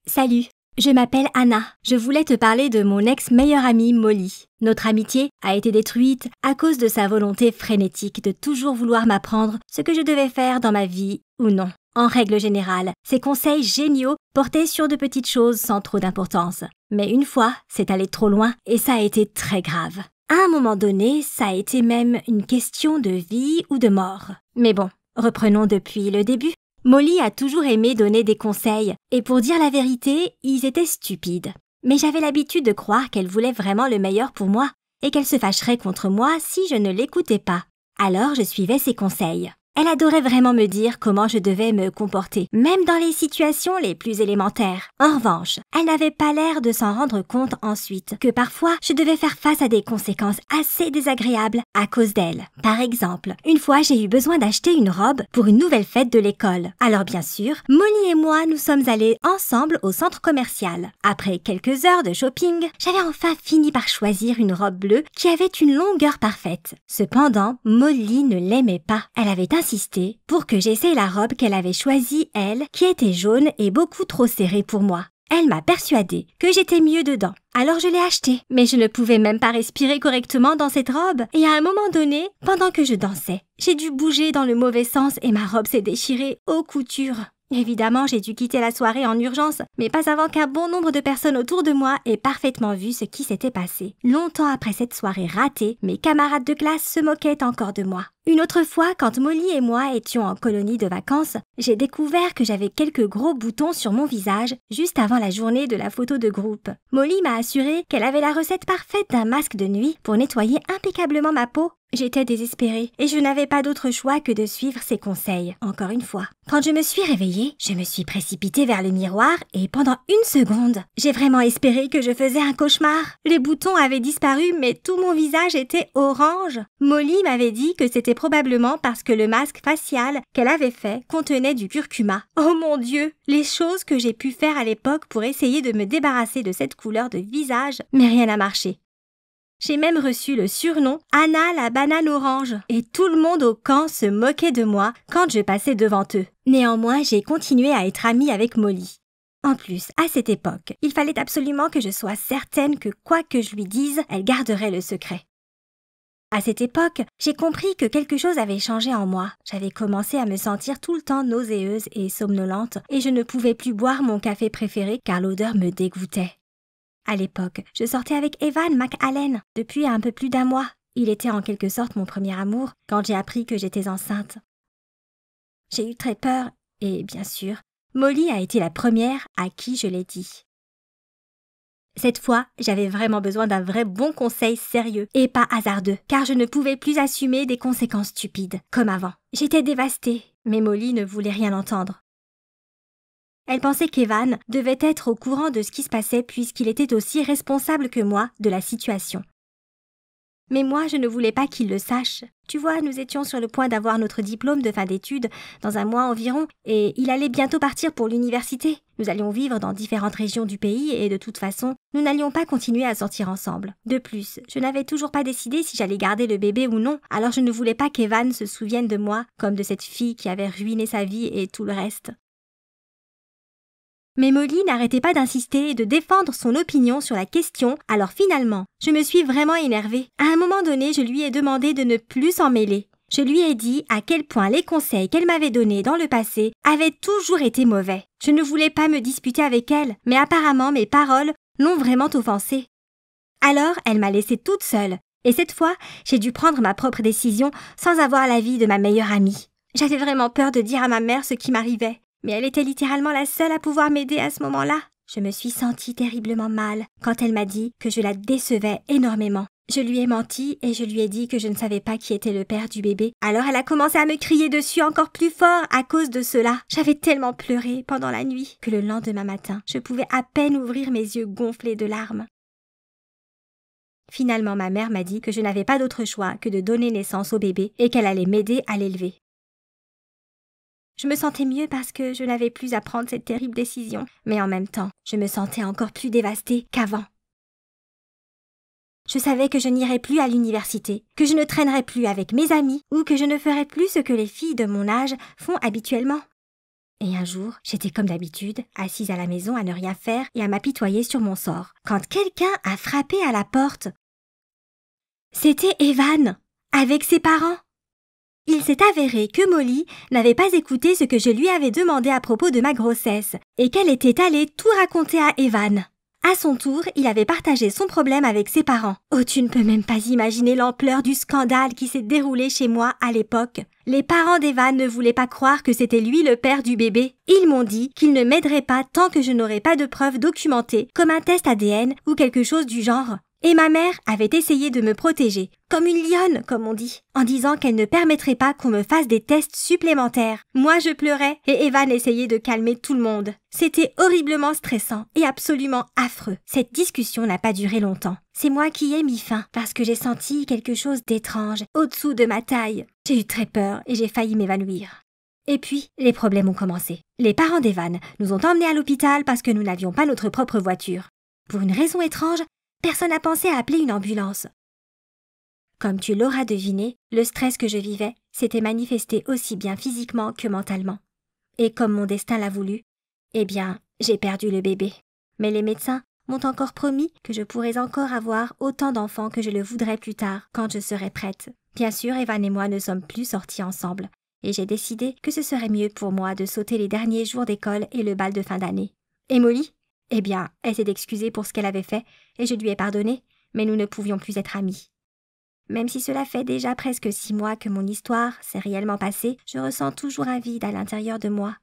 Salut, je m'appelle Anna. Je voulais te parler de mon ex-meilleure amie Molly. Notre amitié a été détruite à cause de sa volonté frénétique de toujours vouloir m'apprendre ce que je devais faire dans ma vie ou non. En règle générale, ses conseils géniaux portaient sur de petites choses sans trop d'importance. Mais une fois, c'est allé trop loin et ça a été très grave. À un moment donné, ça a été même une question de vie ou de mort. Mais bon, reprenons depuis le début. Molly a toujours aimé donner des conseils, et pour dire la vérité, ils étaient stupides. Mais j'avais l'habitude de croire qu'elle voulait vraiment le meilleur pour moi, et qu'elle se fâcherait contre moi si je ne l'écoutais pas. Alors je suivais ses conseils. Elle adorait vraiment me dire comment je devais me comporter, même dans les situations les plus élémentaires. En revanche, elle n'avait pas l'air de s'en rendre compte ensuite, que parfois je devais faire face à des conséquences assez désagréables à cause d'elle. Par exemple, une fois j'ai eu besoin d'acheter une robe pour une nouvelle fête de l'école. Alors bien sûr, Molly et moi nous sommes allés ensemble au centre commercial. Après quelques heures de shopping, j'avais enfin fini par choisir une robe bleue qui avait une longueur parfaite. Cependant, Molly ne l'aimait pas. Elle avait insisté pour que j'essaie la robe qu'elle avait choisie, elle, qui était jaune et beaucoup trop serrée pour moi. Elle m'a persuadée que j'étais mieux dedans. Alors je l'ai achetée, mais je ne pouvais même pas respirer correctement dans cette robe. Et à un moment donné, pendant que je dansais, j'ai dû bouger dans le mauvais sens et ma robe s'est déchirée aux coutures. Évidemment, j'ai dû quitter la soirée en urgence, mais pas avant qu'un bon nombre de personnes autour de moi aient parfaitement vu ce qui s'était passé. Longtemps après cette soirée ratée, mes camarades de classe se moquaient encore de moi. Une autre fois, quand Molly et moi étions en colonie de vacances, j'ai découvert que j'avais quelques gros boutons sur mon visage juste avant la journée de la photo de groupe. Molly m'a assuré qu'elle avait la recette parfaite d'un masque de nuit pour nettoyer impeccablement ma peau. J'étais désespérée et je n'avais pas d'autre choix que de suivre ses conseils, encore une fois. Quand je me suis réveillée, je me suis précipitée vers le miroir et pendant une seconde, j'ai vraiment espéré que je faisais un cauchemar. Les boutons avaient disparu mais tout mon visage était orange. Molly m'avait dit que c'était probablement parce que le masque facial qu'elle avait fait contenait du curcuma. Oh mon Dieu! Les choses que j'ai pu faire à l'époque pour essayer de me débarrasser de cette couleur de visage, mais rien n'a marché. J'ai même reçu le surnom Anna la banane orange et tout le monde au camp se moquait de moi quand je passais devant eux. Néanmoins, j'ai continué à être amie avec Molly. En plus, à cette époque, il fallait absolument que je sois certaine que quoi que je lui dise, elle garderait le secret. À cette époque, j'ai compris que quelque chose avait changé en moi. J'avais commencé à me sentir tout le temps nauséeuse et somnolente et je ne pouvais plus boire mon café préféré car l'odeur me dégoûtait. À l'époque, je sortais avec Evan McAllen depuis un peu plus d'1 mois. Il était en quelque sorte mon premier amour quand j'ai appris que j'étais enceinte. J'ai eu très peur et, bien sûr, Molly a été la première à qui je l'ai dit. Cette fois, j'avais vraiment besoin d'un vrai bon conseil sérieux et pas hasardeux, car je ne pouvais plus assumer des conséquences stupides, comme avant. J'étais dévastée, mais Molly ne voulait rien entendre. Elle pensait qu'Evan devait être au courant de ce qui se passait puisqu'il était aussi responsable que moi de la situation. Mais moi, je ne voulais pas qu'il le sache. Tu vois, nous étions sur le point d'avoir notre diplôme de fin d'études dans 1 mois environ et il allait bientôt partir pour l'université. Nous allions vivre dans différentes régions du pays et de toute façon, nous n'allions pas continuer à sortir ensemble. De plus, je n'avais toujours pas décidé si j'allais garder le bébé ou non, alors je ne voulais pas qu'Evan se souvienne de moi comme de cette fille qui avait ruiné sa vie et tout le reste. Mais Molly n'arrêtait pas d'insister et de défendre son opinion sur la question, alors finalement, je me suis vraiment énervée. À un moment donné, je lui ai demandé de ne plus s'en mêler. Je lui ai dit à quel point les conseils qu'elle m'avait donnés dans le passé avaient toujours été mauvais. Je ne voulais pas me disputer avec elle, mais apparemment mes paroles l'ont vraiment offensée. Alors, elle m'a laissée toute seule, et cette fois, j'ai dû prendre ma propre décision sans avoir l'avis de ma meilleure amie. J'avais vraiment peur de dire à ma mère ce qui m'arrivait. Mais elle était littéralement la seule à pouvoir m'aider à ce moment-là. Je me suis sentie terriblement mal quand elle m'a dit que je la décevais énormément. Je lui ai menti et je lui ai dit que je ne savais pas qui était le père du bébé. Alors elle a commencé à me crier dessus encore plus fort à cause de cela. J'avais tellement pleuré pendant la nuit que le lendemain matin, je pouvais à peine ouvrir mes yeux gonflés de larmes. Finalement, ma mère m'a dit que je n'avais pas d'autre choix que de donner naissance au bébé et qu'elle allait m'aider à l'élever. Je me sentais mieux parce que je n'avais plus à prendre cette terrible décision, mais en même temps, je me sentais encore plus dévastée qu'avant. Je savais que je n'irais plus à l'université, que je ne traînerais plus avec mes amis ou que je ne ferais plus ce que les filles de mon âge font habituellement. Et un jour, j'étais comme d'habitude, assise à la maison à ne rien faire et à m'apitoyer sur mon sort, quand quelqu'un a frappé à la porte. C'était Evan, avec ses parents. Il s'est avéré que Molly n'avait pas écouté ce que je lui avais demandé à propos de ma grossesse et qu'elle était allée tout raconter à Evan. À son tour, il avait partagé son problème avec ses parents. Oh, tu ne peux même pas imaginer l'ampleur du scandale qui s'est déroulé chez moi à l'époque. Les parents d'Evan ne voulaient pas croire que c'était lui le père du bébé. Ils m'ont dit qu'ils ne m'aideraient pas tant que je n'aurais pas de preuves documentées, comme un test ADN ou quelque chose du genre. Et ma mère avait essayé de me protéger, comme une lionne, comme on dit, en disant qu'elle ne permettrait pas qu'on me fasse des tests supplémentaires. Moi, je pleurais et Evan essayait de calmer tout le monde. C'était horriblement stressant et absolument affreux. Cette discussion n'a pas duré longtemps. C'est moi qui ai mis fin, parce que j'ai senti quelque chose d'étrange au-dessous de ma taille. J'ai eu très peur et j'ai failli m'évanouir. Et puis, les problèmes ont commencé. Les parents d'Evan nous ont emmenés à l'hôpital parce que nous n'avions pas notre propre voiture. Pour une raison étrange, personne n'a pensé à appeler une ambulance. Comme tu l'auras deviné, le stress que je vivais s'était manifesté aussi bien physiquement que mentalement. Et comme mon destin l'a voulu, eh bien, j'ai perdu le bébé. Mais les médecins m'ont encore promis que je pourrais encore avoir autant d'enfants que je le voudrais plus tard, quand je serai prête. Bien sûr, Evan et moi ne sommes plus sortis ensemble, et j'ai décidé que ce serait mieux pour moi de sauter les derniers jours d'école et le bal de fin d'année. Et Molly ? Eh bien, elle s'est excusée pour ce qu'elle avait fait, et je lui ai pardonné, mais nous ne pouvions plus être amis. Même si cela fait déjà presque 6 mois que mon histoire s'est réellement passée, je ressens toujours un vide à l'intérieur de moi,